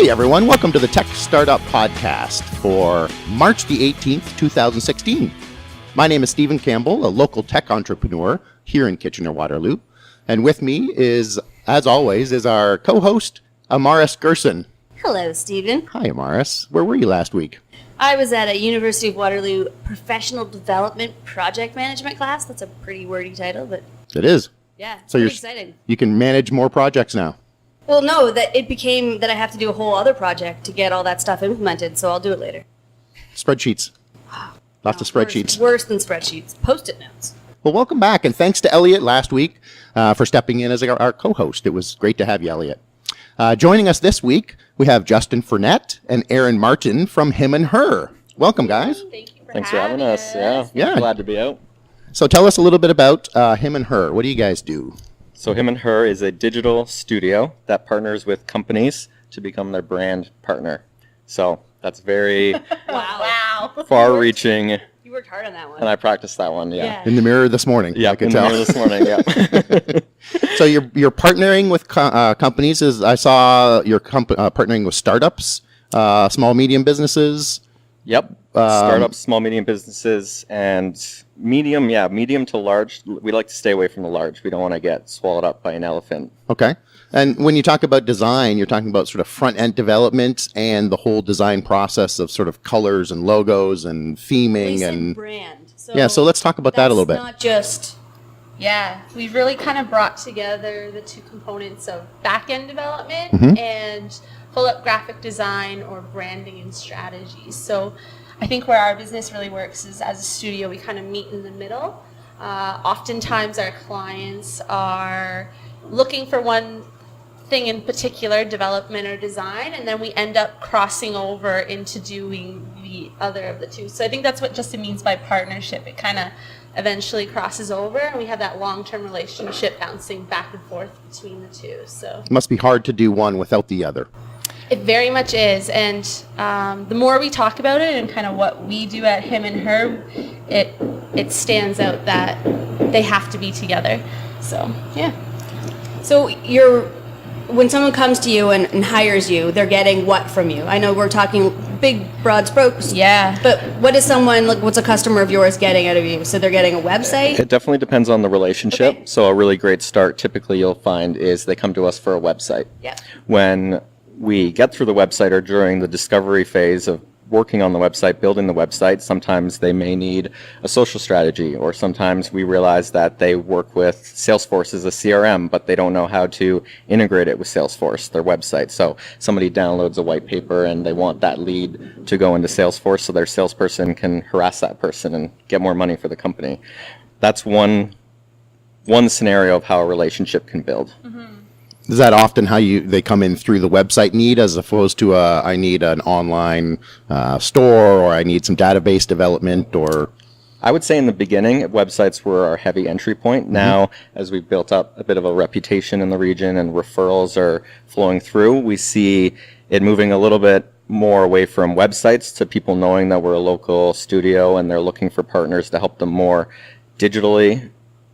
Hey everyone, welcome to the Tech Startup Podcast for March the 18th, 2016. My name is Stephen Campbell, a local tech entrepreneur here in Kitchener-Waterloo. And with me is, as always, is our co-host, Amaris Gerson. Hello, Stephen. Hi, Amaris. Where were you last week? I was at a University of Waterloo Professional Development Project Management class. That's a pretty wordy title, but... It is. Yeah, so pretty exciting. You can manage more projects now. Well, no, that it became that I have to do a whole other project to get all that stuff implemented, so I'll do it later. Spreadsheets. Lots of spreadsheets. Worse than spreadsheets. Post-it notes. Well, welcome back, and thanks to Elliot last week for stepping in as our co-host. It was great to have you, Elliot. Joining us this week, we have Justin Frenette and Erin Martin from HIMHER. Welcome, guys. Thanks for having us. Yeah. Glad to be out. So tell us a little bit about HIMHER. What do you guys do? So HIMHER is a digital studio that partners with companies to become their brand partner. So that's very far-reaching. You worked hard on that one. And I practiced that one, yeah. In the mirror this morning. Yeah, in the mirror this morning, yeah. So you're partnering with companies. I saw you're partnering with startups, small, medium businesses. Yep. Startups, small, medium businesses, and medium to large. We like to stay away from the large. We don't want to get swallowed up by an elephant. Okay. And when you talk about design, you're talking about sort of front-end development and the whole design process of sort of colors and logos and theming and brand. So let's talk about that a little bit. Not just we've really kind of brought together the two components of back-end development and full-up graphic design or branding and strategy. So I think where our business really works is as a studio, we kind of meet in the middle. Oftentimes our clients are looking for one thing in particular, development or design, and then we end up crossing over into doing the other of the two. So I think that's what Justin means by partnership. It kind of eventually crosses over, and we have that long-term relationship bouncing back and forth between the two. So it must be hard to do one without the other. It very much is, and the more we talk about it and kind of what we do at HIMHER, it stands out that they have to be together. So yeah. So when someone comes to you and hires you, they're getting what from you? I know we're talking big, broad strokes. Yeah. But what's a customer of yours getting out of you? So they're getting a website? It definitely depends on the relationship. Okay. So a really great start typically you'll find is they come to us for a website. Yeah. When we get through the website or during the discovery phase of working on the website, building the website, sometimes they may need a social strategy, or sometimes we realize that they work with Salesforce as a CRM, but they don't know how to integrate it with Salesforce, their website. So somebody downloads a white paper and they want that lead to go into Salesforce so their salesperson can harass that person and get more money for the company. That's one scenario of how a relationship can build. Is that often how they come in through the website need, as opposed to I need an online store, or I need some database development, or? I would say in the beginning, websites were our heavy entry point. Now, as we've built up a bit of a reputation in the region and referrals are flowing through, we see it moving a little bit more away from websites to people knowing that we're a local studio and they're looking for partners to help them more digitally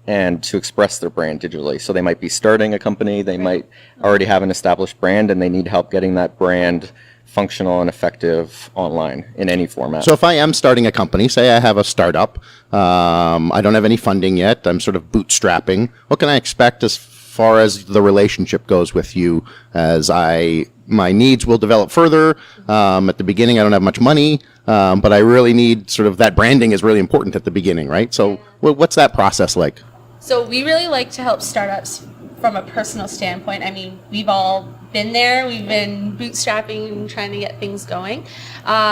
and to express their brand digitally. So they might be starting a company, they might already have an established brand, and they need help getting that brand functional and effective online in any format. So if I am starting a company, say I have a startup, I don't have any funding yet, I'm sort of bootstrapping, what can I expect as far as the relationship goes with you, as my needs will develop further? At the beginning I don't have much money, but I really need sort of that branding is really important at the beginning, right? So what's that process like? So we really like to help startups from a personal standpoint. I mean, we've all been there. We've been bootstrapping and trying to get things going.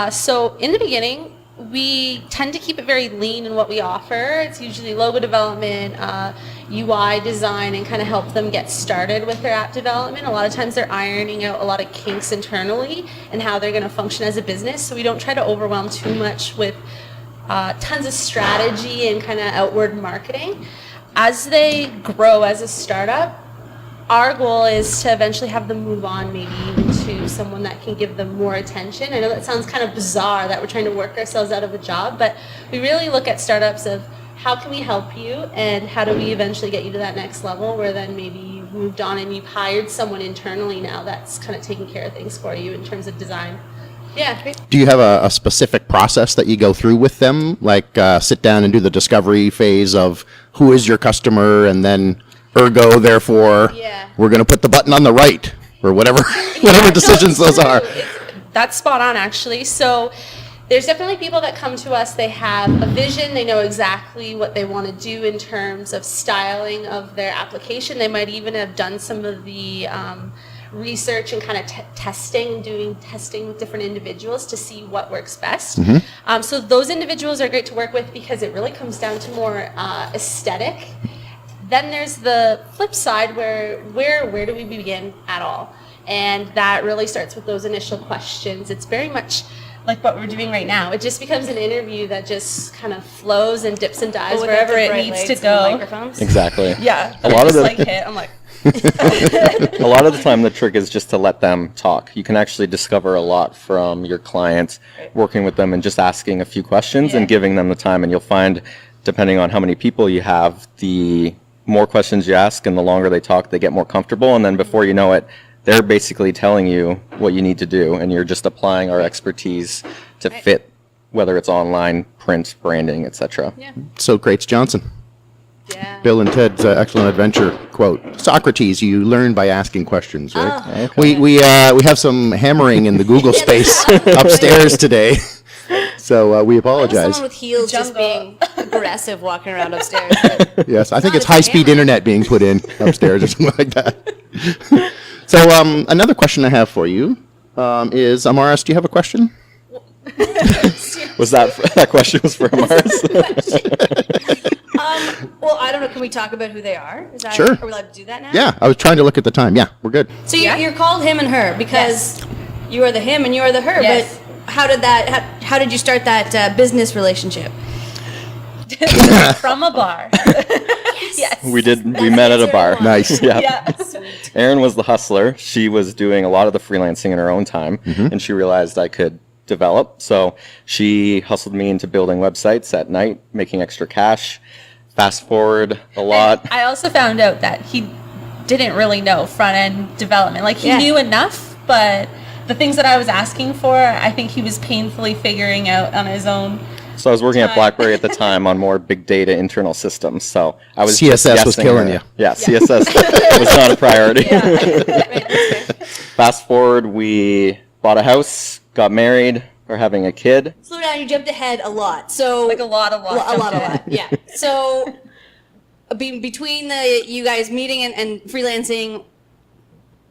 So in the beginning, we tend to keep it very lean in what we offer. It's usually logo development, UI design, and kind of help them get started with their app development. A lot of times they're ironing out a lot of kinks internally and how they're going to function as a business. So we don't try to overwhelm too much with tons of strategy and kind of outward marketing. As they grow as a startup, our goal is to eventually have them move on maybe even to someone that can give them more attention. I know that sounds kind of bizarre that we're trying to work ourselves out of a job, but we really look at startups of how can we help you, and how do we eventually get you to that next level where then maybe you've moved on and you've hired someone internally now that's kind of taking care of things for you in terms of design. Yeah, great. Do you have a specific process that you go through with them? Like sit down and do the discovery phase of who is your customer, and then ergo, therefore, Yeah. we're going to put the button on the right, or whatever whatever decisions those are. That's spot on, actually. So there's definitely people that come to us, they have a vision, they know exactly what they want to do in terms of styling of their application. They might even have done some of the research and kind of doing testing with different individuals to see what works best. So those individuals are great to work with because it really comes down to more aesthetic. Then there's the flip side where do we begin at all? And that really starts with those initial questions. It's very much like what we're doing right now. It just becomes an interview that just kind of flows and dips and dives wherever it needs to go. Exactly. Yeah. A lot of just the like hit. I'm like, a lot of the time the trick is just to let them talk. You can actually discover a lot from your clients working with them and just asking a few questions and giving them the time, and you'll find, depending on how many people you have, the more questions you ask and the longer they talk, they get more comfortable, and then before you know it, they're basically telling you what you need to do, and you're just applying our expertise to fit, whether it's online, print, branding, etc. Socrates Johnson. yeah. Bill and Ted's Excellent Adventure quote. Socrates, you learn by asking questions, right? We have some hammering in the Google space upstairs today, so we apologize. Someone with heels just being aggressive walking around upstairs. Yes, I think not it's as a high-speed hammer. internet being put in upstairs or something like that. So another question I have for you is, Amaris, do you have a question? Was that question was for Amaris? Well, I don't know. Can we talk about who they are? Is that, Sure. Are we allowed to do that now? Yeah, I was trying to look at the time. Yeah, we're good. So you're called him and her because you are the him and you are the her. Yes. But how did you start that business relationship? From a bar. Yes. We met at a bar. Nice. Yeah. Yeah. Erin was the hustler. She was doing a lot of the freelancing in her own time, and she realized I could develop. So she hustled me into building websites at night, making extra cash. Fast forward a lot. I also found out that he didn't really know front-end development. Like, he Yeah. knew enough, but the things that I was asking for, I think he was painfully figuring out on his own. So I was working at Time. BlackBerry at the time on more big data internal systems. So I was CSS just was guessing killing her. you. Yeah, CSS was not a priority. Right, that's fair. Fast forward, we bought a house, got married, we're having a kid. Slow down. You jumped ahead a lot. So Like a lot. a lot. Yeah. So between you guys meeting and freelancing,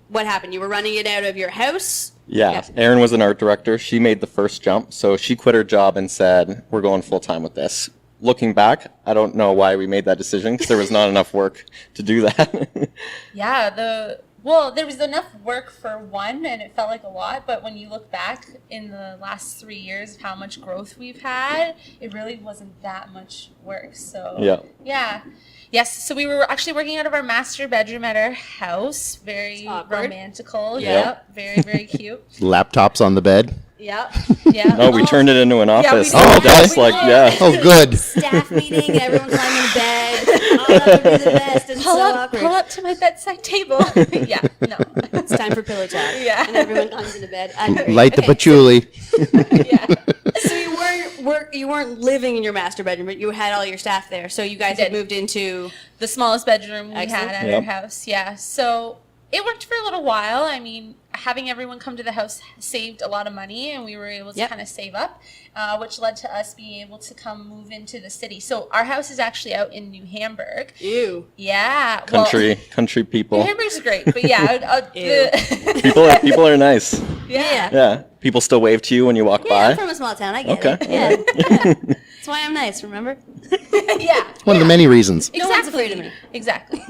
what happened? You were running it out of your house. Yeah, Erin was an art director. She made the first jump. So she quit her job and said, we're going full time with this. Looking back, I don't know why we made that decision because there was not enough work to do that. Yeah, there was enough work for one, and it felt like a lot, but when you look back in the last 3 years of how much growth we've had, it really wasn't that much work. So yes, so we were actually working out of our master bedroom at our house. Very Awkward. romantical. Yeah. Yep. Very, very cute. Laptops on the bed. Yep. Yeah. No, we turned it into an office. did. Oh, Desk, okay. like, yeah. Oh, good. Staff meeting and everyone climbing in bed. Oh, that would be the best. And Pull so up awkward. to my bedside table. Yeah, no. It's time for pillow talk. Yeah. And everyone climbs into bed. Light the Okay, patchouli. Yeah. So you weren't living in your master bedroom, but you had all your staff there. So you guys had did. moved into. The smallest bedroom we Excellent. had at our house. Yeah. So it worked for a little while. I mean, having everyone come to the house saved a lot of money, and we were able to kind of save up, which led to us being able to come move into the city. So our house is actually out in New Hamburg. Ew. Yeah. Country people. New Hamburg's great, but yeah. People are nice. Yeah. Yeah. People still wave to you when you walk Yeah, by. I'm from a small town. I get Okay. it. Yeah. That's why I'm nice, remember? Yeah. One of the many reasons. No one's afraid of me. Exactly.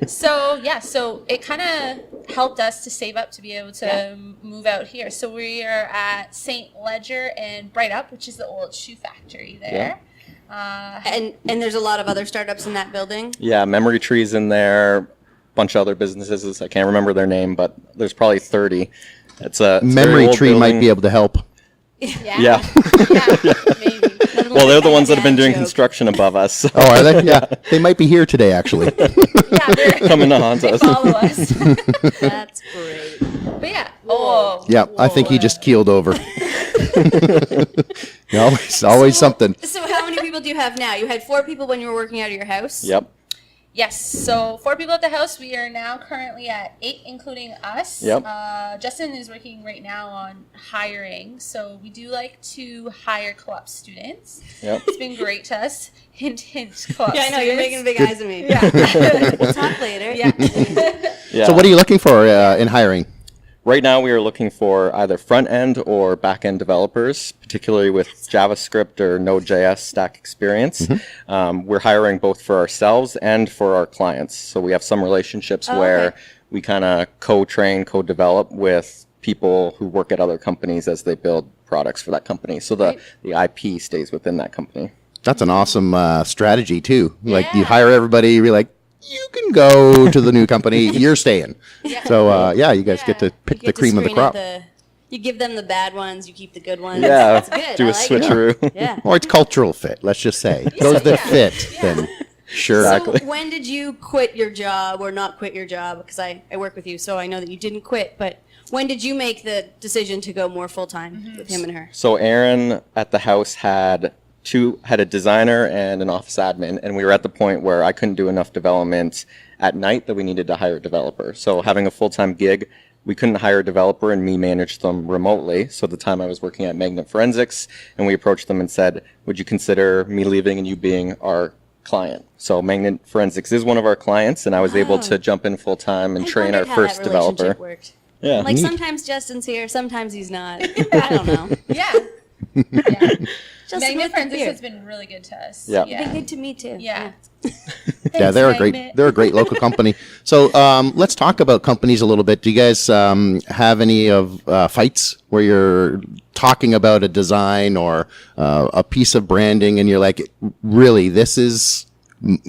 So it kind of helped us to save up to be able to move out here. So we are at St. Ledger and Bright Up, which is the old shoe factory there. And there's a lot of other startups in that building. Yeah, Memory Tree's in there. Bunch of other businesses. I can't remember their name, but there's probably 30. It's a very Memory old Tree might building. be able to help. Yeah. Yeah. Yeah, maybe. Let them Well, they're the ones that have been doing Joke. construction above us. So. Oh, are they? Yeah, they might be here today, actually. Yeah, they're Coming to haunt they us. follow us. That's great. But yeah. Oh. Yeah, I think he just keeled over. always something. So how many people do you have now? You had 4 people when you were working out of your house. Yep. Yes. So 4 people at the house. We are now currently at 8, including us. Yep. Justin is working right now on hiring. So we do like to hire co-op students. Yep. It's been great to us. Hint, hint. Co-op Yeah, I know. You're making students. big eyes at me. Yeah. We'll talk later. Yeah. Yeah. So what are you looking for in hiring? Right now, we are looking for either front-end or back-end developers, particularly with JavaScript or Node.js stack experience. We're hiring both for ourselves and for our clients. So we have some relationships where we kind of co-train, co-develop with people who work at other companies as they build products for that company. So the IP stays within that company. That's an awesome strategy too. Like you Yeah. hire everybody, you're like, you can go to the new company, you're staying. So you guys get to pick You the get to cream of the screen out crop. you give them the bad ones. You keep the good ones. Yeah, That's good. do I a like switcheroo. It. Yeah. Or it's cultural fit, let's just say. Those that fit, then sure. Exactly. So when did you quit your job or not quit your job? Because I work with you, so I know that you didn't quit. But when did you make the decision to go more full-time with him and her? So Erin at the house had a designer and an office admin, and we were at the point where I couldn't do enough development at night that we needed to hire a developer. So having a full-time gig, we couldn't hire a developer and me manage them remotely. So at the time I was working at Magnet Forensics, and we approached them and said, would you consider me leaving and you being our client? So Magnet Forensics is one of our clients, and I was able to jump in full-time and I train our wondered how first that relationship developer. worked. Yeah. Like sometimes Justin's here, sometimes he's not. I don't know. Yeah. Yeah. Justin Magnet with the Forensics beard. has been really good to us. Yeah. Been good to me too. Yeah. Yeah, they're a great Magnet. they're a great local company. So let's talk about companies a little bit. Do you guys have any of fights where you're talking about a design or a piece of branding, and you're like, really, this is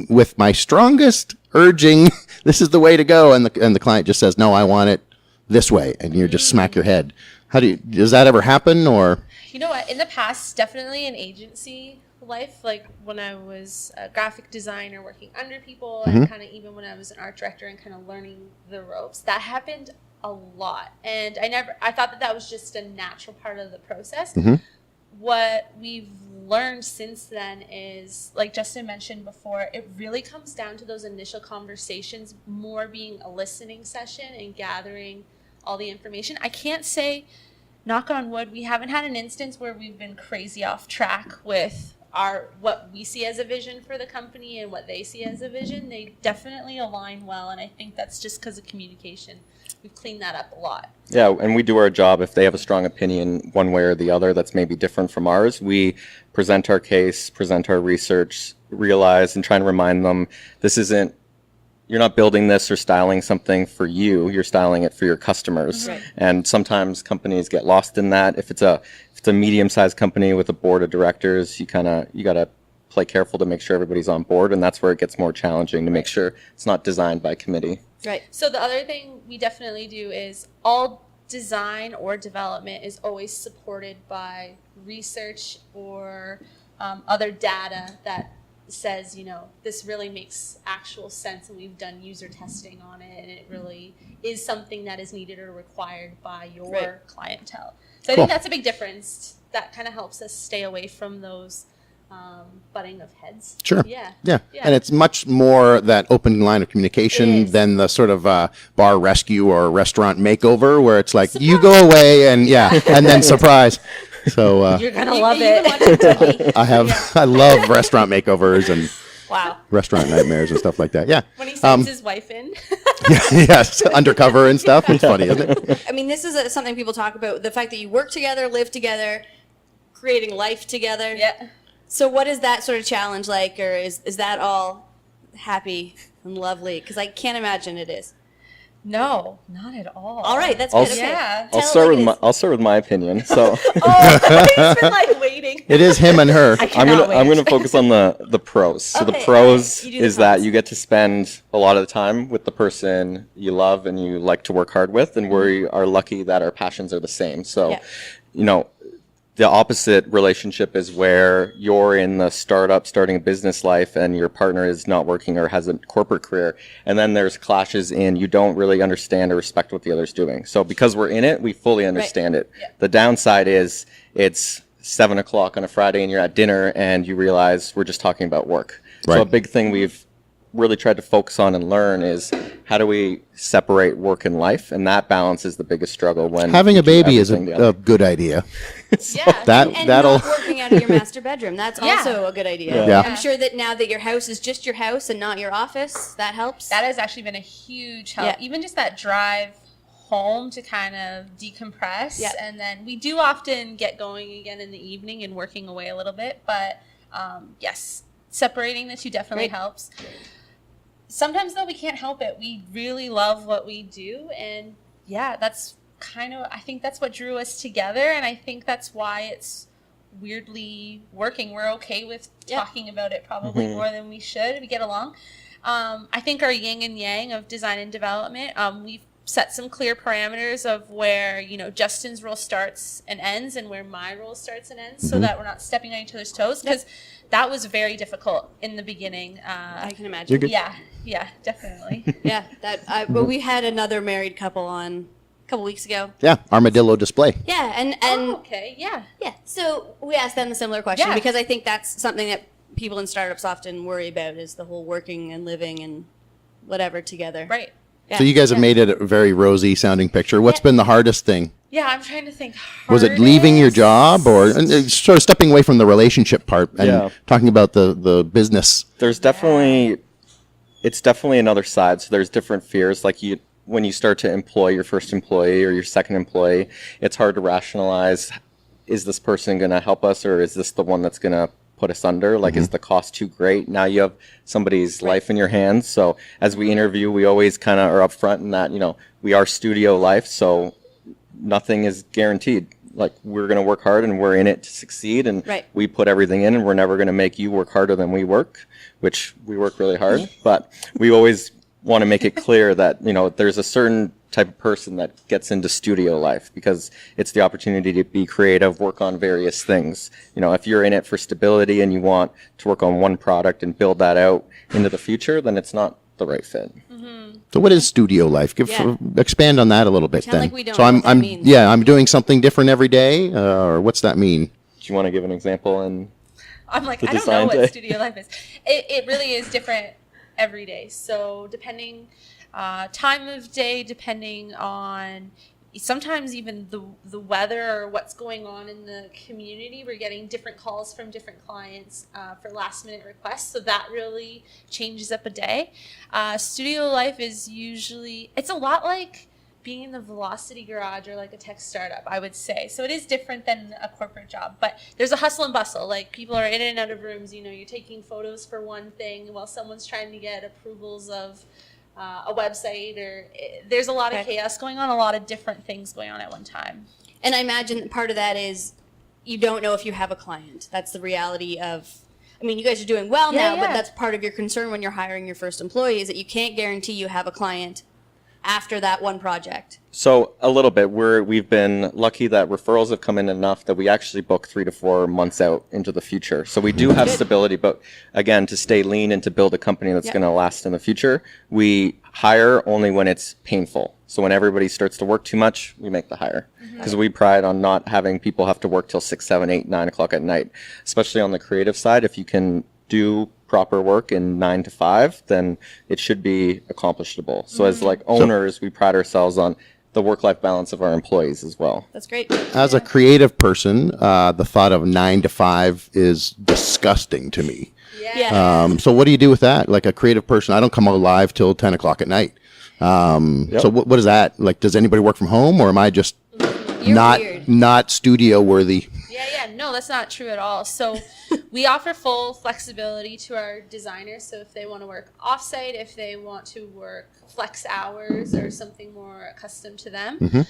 with my strongest urging, this is the way to go, and the client just says, no, I want it this way, and you just smack your head. Does that ever happen, or? You know what? In the past, definitely in agency life, like when I was a graphic designer working under people, and kind of even when I was an art director and kind of learning the ropes, that happened a lot. And I thought that was just a natural part of the process. What we've learned since then is, like Justin mentioned before, it really comes down to those initial conversations, more being a listening session and gathering all the information. I can't say, knock on wood, we haven't had an instance where we've been crazy off track with what we see as a vision for the company and what they see as a vision. They definitely align well, and I think that's just because of communication. We've cleaned that up a lot. Yeah, and we do our job. If they have a strong opinion one way or the other that's maybe different from ours, we present our case, present our research, realize and try and remind them this isn't, you're not building this or styling something for you, you're styling it for your customers. Right. And sometimes companies get lost in that. If it's a medium-sized company with a board of directors, you got to play careful to make sure everybody's on board, and that's where it gets more challenging to make sure it's not designed by committee. Right. So the other thing we definitely do is all design or development is always supported by research or other data that says, this really makes actual sense, and we've done user testing on it, and it really is something that is needed or required by your clientele. So I think that's a big difference. That kind of helps us stay away from those butting of heads. Sure. Yeah. And it's much more that open line of communication than the sort of bar rescue or restaurant makeover where it's like, you go away and and then surprise. So You're going to love it. I love restaurant makeovers and Wow. restaurant nightmares and stuff like that. Yeah. When he sends his wife in. Yes, undercover and stuff. It's funny, isn't it? I mean, this is something people talk about, the fact that you work together, live together, creating life together. Yeah. So what is that sort of challenge like, or is that all happy and lovely? Because I can't imagine it is. No, not at all. All right, that's I'll good. s- Okay. Yeah. I'll Tell it start like with it is. I'll start with my opinion. So He's been like waiting. It is him and her. I'm gonna focus on the pros. So the Okay, pros you do the is that pros. you get to spend a lot of the time with the person you love and you like to work hard with, and we are lucky that our passions are the same. So, Yeah. The opposite relationship is where you're in the starting a business life and your partner is not working or has a corporate career. And then there's clashes in you don't really understand or respect what the other's doing. So because we're in it, we fully understand it. Yeah. The downside is it's 7 o'clock on a Friday and you're at dinner and you realize we're just talking about work. So Right. a big thing we've really tried to focus on and learn is how do we separate work and life, and that balance is the biggest struggle when Having you a do baby is everything a together. good idea. Yeah. That And that'll not working out of your master bedroom. That's Yeah. also a good idea. Yeah. I'm sure that now that your house is just your house and not your office, that helps. That has actually been a huge help. Yeah. Even just that drive home to kind of decompress. Yeah. And then we do often get going again in the evening and working away a little bit. But yes, separating the two definitely Right. helps. Sometimes, though, we can't help it. We really love what we do. And yeah, that's I think that's what drew us together. And I think that's why it's weirdly working. We're okay with Yeah. talking about it probably more than we should. We get along. I think our yin and yang of design and development, we've set some clear parameters of where, Justin's role starts and ends and where my role starts and ends so that we're not stepping on each other's toes, because that was very difficult in the beginning. I can imagine. You're good. Yeah, definitely. Yeah, but we had another married couple on a couple weeks ago. Yeah, armadillo display. Yeah, and Okay, yeah. yeah, so we asked them a similar question Yeah. because I think that's something that people in startups often worry about is the whole working and living and whatever together. Right. Yeah. So you guys have made it a very rosy sounding picture. What's been the hardest thing? Yeah, I'm trying to think. Was it leaving your Hardest? job, or sort of stepping away from the relationship part and Yeah. talking about the business? There's definitely, it's definitely another side. So there's different fears. Like when you start to employ your first employee or your second employee, it's hard to rationalize, is this person going to help us, or is this the one that's going to put us under? Like, is the cost too great? Now you have somebody's life in your hands. So as we interview, we always kind of are upfront in that, we are studio life. So nothing is guaranteed. Like, we're going to work hard and we're in it to succeed, and Right. we put everything in, and we're never going to make you work harder than we work, which we work really hard. But we always want to make it clear that, there's a certain type of person that gets into studio life because it's the opportunity to be creative, work on various things. If you're in it for stability and you want to work on one product and build that out into the future, then it's not the right fit. So what is studio life? Expand on that a little bit. Sound then. like we don't so know I'm, what that I'm means. yeah, I'm doing something different every day, or what's that mean? Do you want to give an example? And I'm like, The I don't know design what day. studio life is. It really is different every day. So depending time of day, depending on sometimes even the weather or what's going on in the community, we're getting different calls from different clients for last minute requests. So that really changes up a day. Studio life is usually, it's a lot like being in the Velocity Garage or like a tech startup, I would say. So it is different than a corporate job, but there's a hustle and bustle. Like, people are in and out of rooms. You're taking photos for one thing while someone's trying to get approvals of a website, or there's a lot of Okay. chaos going on, a lot of different things going on at one time. And I imagine that part of that is you don't know if you have a client. That's the reality of, you guys are doing well Yeah, now, yeah. but that's part of your concern when you're hiring your first employee is that you can't guarantee you have a client after that one project. so a little bit, we've been lucky that referrals have come in enough that we actually book 3 to 4 months out into the future. So we do have Good. stability, but again, to stay lean and to build a company that's Yeah. going to last in the future, we hire only when it's painful. So when everybody starts to work too much, we make the hire. Because we pride on not having people have to work till 6, 7, 8, 9 o'clock at night. Especially on the creative side, if you can do proper work in 9 to 5, then it should be accomplishable. So as like owners, we pride ourselves on the work-life balance of our employees as well. That's great. As a creative person, the thought of 9 to 5 is disgusting to me. Yeah. So what do you do with that? Like a creative person, I don't come alive till 10 o'clock at night. So what is that? Like, does anybody work from home, or am I just You're not weird. not studio worthy? Yeah, no, that's not true at all. So we offer full flexibility to our designers. So if they want to work offsite, if they want to work flex hours or something more custom to them,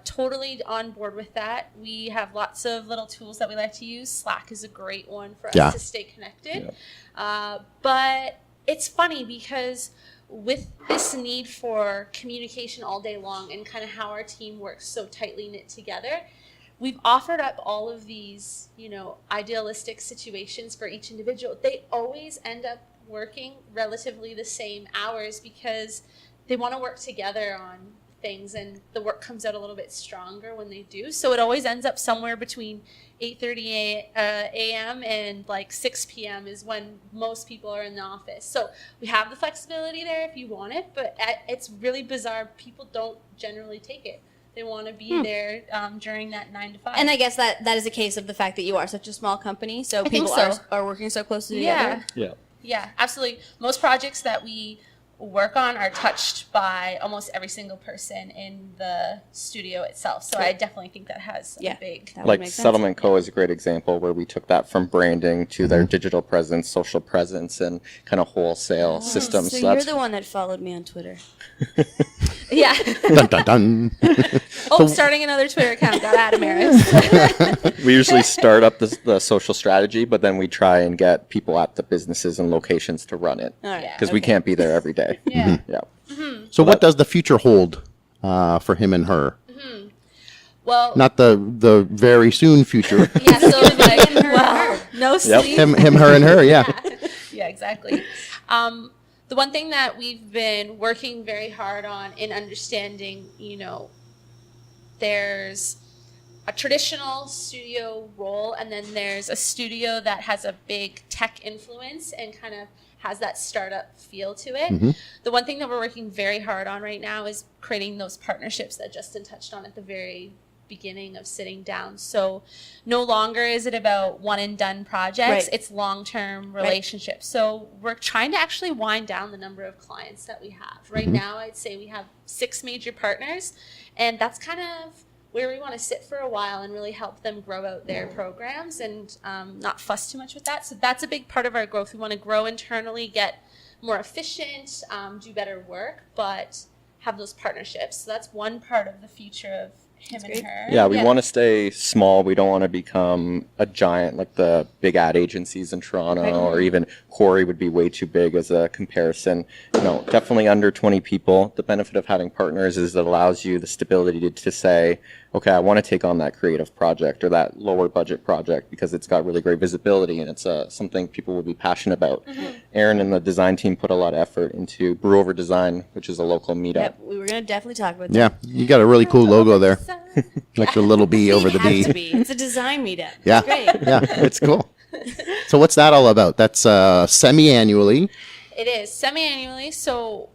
totally on board with that. We have lots of little tools that we like to use. Slack is a great one for us Yeah. to stay connected. But it's funny because with this need for communication all day long and kind of how our team works so tightly knit together, we've offered up all of these, idealistic situations for each individual. They always end up working relatively the same hours because they want to work together on things, and the work comes out a little bit stronger when they do. So it always ends up somewhere between 8:30 a.m. and like 6 p.m. is when most people are in the office. So we have the flexibility there if you want it, but it's really bizarre. People don't generally take it. They want to be there during that 9 to 5. And I guess that is a case of the fact that you are such a small company, so I people think so. are working so closely Yeah. together. Yeah, absolutely. Most projects that we work on are touched by almost every single person in the studio itself. So I definitely think that has a big... That would Like make sense. Settlement Co. is a great example where we took that from branding to their digital presence, social presence, and kind of wholesale systems. So that's you're the one that followed me on Twitter. Yeah. Dun, dun, dun. Starting another Twitter account. Got at Amaris. we usually start up the social strategy, but then we try and get people at the businesses and locations to run it All right. because we can't be there every day. Yeah. Yeah. So what does the future hold for him and her? Well, Not the very soon future. yeah, so like, well, no sleep. him, her, and her. Yeah. Yeah, exactly. The one thing that we've been working very hard on in understanding, there's a traditional studio role, and then there's a studio that has a big tech influence and kind of has that startup feel to it. The one thing that we're working very hard on right now is creating those partnerships that Justin touched on at the very beginning of sitting down. So no longer is it about one and done projects, it's long-term relationships. So we're trying to actually wind down the number of clients that we have. Right now, I'd say we have 6 major partners, and that's kind of where we want to sit for a while and really help them grow out their programs and not fuss too much with that. So that's a big part of our growth. We want to grow internally, get more efficient, do better work, but have those partnerships. So that's one part of the future of him and her. Yeah, we want to stay small. We don't want to become a giant like the big ad agencies in Toronto, or even Corey would be way too big as a comparison. Definitely under 20 people. The benefit of having partners is it allows you the stability to say, okay, I want to take on that creative project or that lower budget project because it's got really great visibility and it's something people will be passionate about. Erin and the design team put a lot of effort into Brew Over Design, which is a local meetup. Yep, we were going to definitely talk about that. Yeah. You got a really cool logo there. Like the little B over the It has D. to be. It's a design meetup. Yeah. It's great. Yeah. It's cool. So what's that all about? That's semi-annually. It is semi-annually. So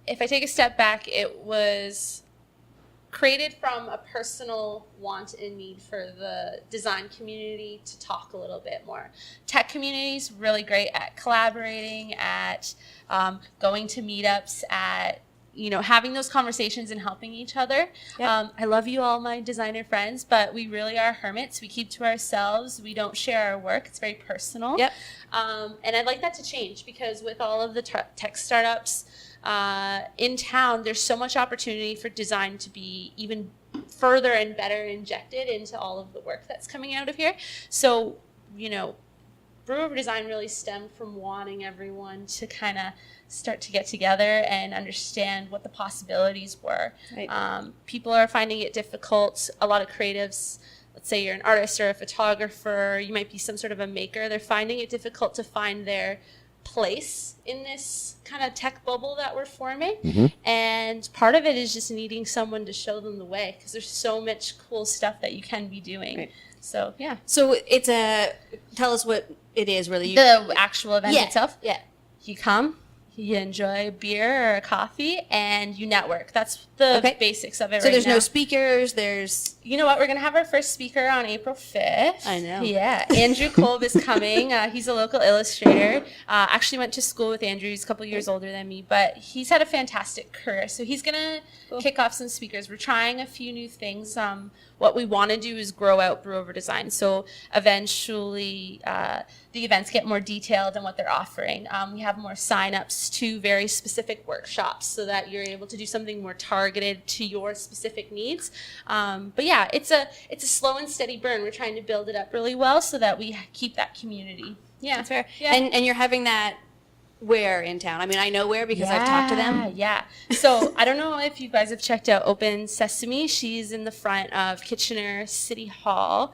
if I take a step back, it was created from a personal want and need for the design community to talk a little bit more. Tech community is really great at collaborating, at going to meetups, at having those conversations and helping each other. Yep. I love you all, my designer friends, but we really are hermits. We keep to ourselves. We don't share our work. It's very personal. Yep. And I'd like that to change because with all of the tech startups in town, there's so much opportunity for design to be even further and better injected into all of the work that's coming out of here. So, Brew Over Design really stemmed from wanting everyone to kind of start to get together and understand what the possibilities were. Right. People are finding it difficult. A lot of creatives, let's say you're an artist or a photographer, you might be some sort of a maker, they're finding it difficult to find their place in this kind of tech bubble that we're forming. And part of it is just needing someone to show them the way because there's so much cool stuff that you can be doing. Right. So, yeah. So tell us what it is really. The actual event Yeah. itself? Yeah. You come, you enjoy a beer or a coffee, and you network. That's the basics of it So right there's now. no speakers, there's... You know what? We're going to have our first speaker on April 5th. I know. Yeah. Andrew Kolb is coming. He's a local illustrator. Actually went to school with Andrew. He's a couple years older than me, but he's had a fantastic career. So he's going to kick off some speakers. We're trying a few new things. What we want to do is grow out Brew Over Design. So eventually the events get more detailed in what they're offering. We have more sign-ups to very specific workshops so that you're able to do something more targeted to your specific needs. But yeah, it's a slow and steady burn. We're trying to build it up really well so that we keep that community. Yeah. That's fair. Yeah. And you're having that where in town? I mean, I know where because I've talked to them. Yeah. So I don't know if you guys have checked out Open Sesame. She's in the front of Kitchener City Hall.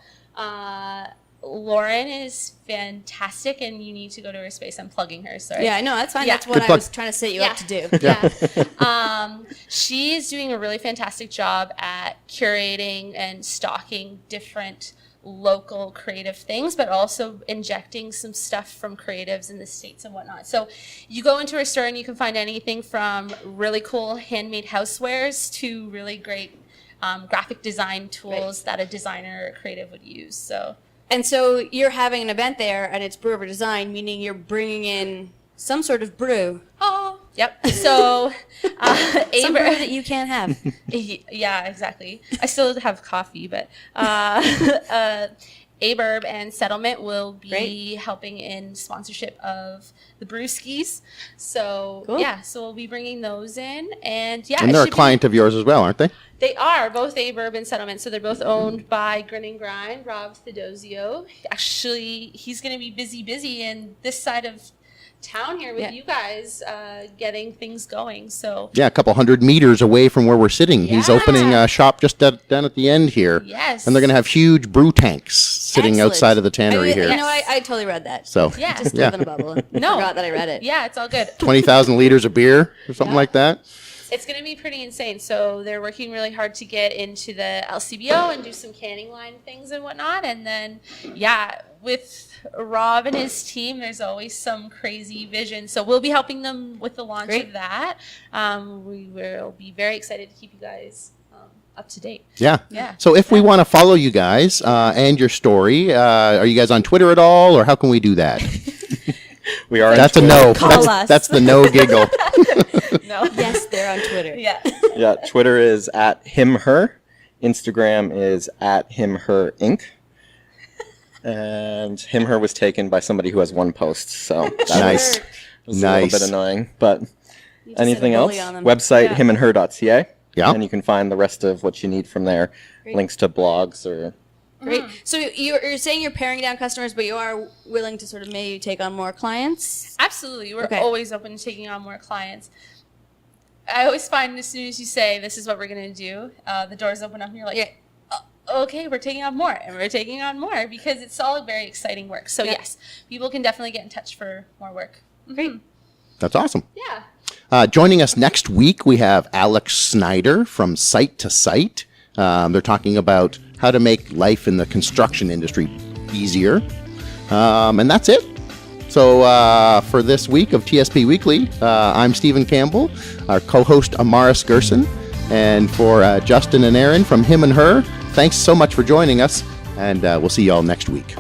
Lauren is fantastic, and you need to go to her space. I'm plugging her. Sorry. Yeah, no, that's fine. Yeah. That's what Good I plug. was trying to set you Yeah. up to do. Yeah. She is doing a really fantastic job at curating and stocking different local creative things, but also injecting some stuff from creatives in the States and whatnot. So you go into her store and you can find anything from really cool handmade housewares to really great graphic design tools that a designer or creative would use. So. And so you're having an event there, and it's brew over design, meaning you're bringing in some sort of brew. Oh, yep. So, Some brew that you can't have. yeah, exactly. I still have coffee, but Aburb and Settlement will be helping in sponsorship of the brewskis. So Cool. yeah, so we'll be bringing those in, and yeah, And it they're a should client of yours as well, aren't they? They are both Aburb and Settlement, so they're both owned by Grin and Grind. Rob Theodosio. Actually, he's going to be busy in this side of town here with you guys, getting things going. So Yeah, a couple 100 meters away from where we're sitting. He's Yeah. opening a shop just down at the end here. yes, And they're going to have huge brew tanks sitting Excellent. outside of the tannery I mean, here. You know, I totally read that. So, Yeah. Just yeah. live in a bubble. I No. forgot that I read it. Yeah, it's all good. 20,000 liters of beer or something like that. It's going to be pretty insane. So they're working really hard to get into the LCBO and do some canning line things and whatnot. And then, yeah, with Rob and his team, there's always some crazy vision. So we'll be helping them with the launch Great. of that. We will be very excited to keep you guys up to date. Yeah. Yeah. So if we want to follow you guys and your story, are you guys on Twitter at all, or how can we do that? We are. That's a no. Call us. That's the no giggle. No. Yes, they're on Twitter. Yeah. Yeah, Twitter is at HIMHER. Instagram is at HIMHER Inc. And HIMHER was taken by somebody who has one post, so that Nice. was a Nice. little bit annoying. But You just anything said a else? bully on them. Website Yeah. himandher.ca. Yeah. And you can find the rest of what you need from there. Great. Links to blogs or Great. So you're saying you're paring down customers, but you are willing to sort of maybe take on more clients? Absolutely. We're Okay. always open to taking on more clients. I always find as soon as you say, this is what we're going to do, the doors open up and you're like, Yeah. okay, we're taking on more and we're taking on more because it's all very exciting work. So Yeah. yes, people can definitely get in touch for more work. Great. That's awesome. Yeah. Joining us next week, we have Alex Snyder from Site to Site. They're talking about how to make life in the construction industry easier. And that's it. So for this week of TSP Weekly, I'm Stephen Campbell, our co-host Amaris Gerson, and for Justin and Erin from Him and Her, thanks so much for joining us, and we'll see you all next week.